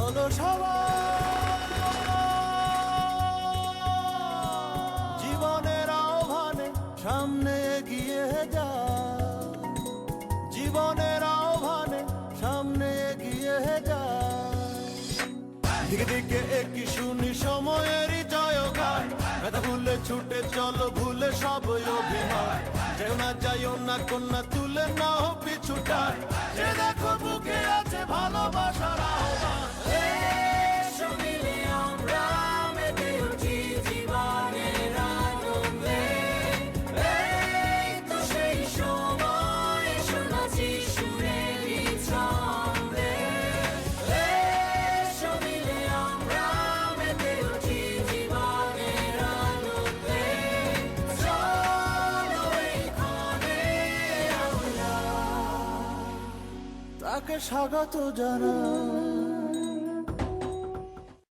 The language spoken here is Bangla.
চলো সবাই জীবনের আহ্বানে সামনে এগিয়ে যা, জীবনের আহ্বানে সামনে এগিয়ে যা। দিকে দিকে একই শুনি সময়েরই জয়গান, ব্যথা ভুলে ছুটে চলো ভুলে সব অভিমান। যেও না যাইও না কন্যা তুলে নাও পিছুটান, যে দেখো বুকে আছে ভালোবাসার আহ্বান। এসো মিলে আমরা মেতে উঠি জীবনের আনন্দে, এই তো সেই সময় শোনাচ্ছি সুরেরই ছন্দে। এসো মিলে আমরা মেতে উঠি জীবনের আনন্দে, চলো এই ক্ষণে আমরা তাকে স্বাগত জানাই।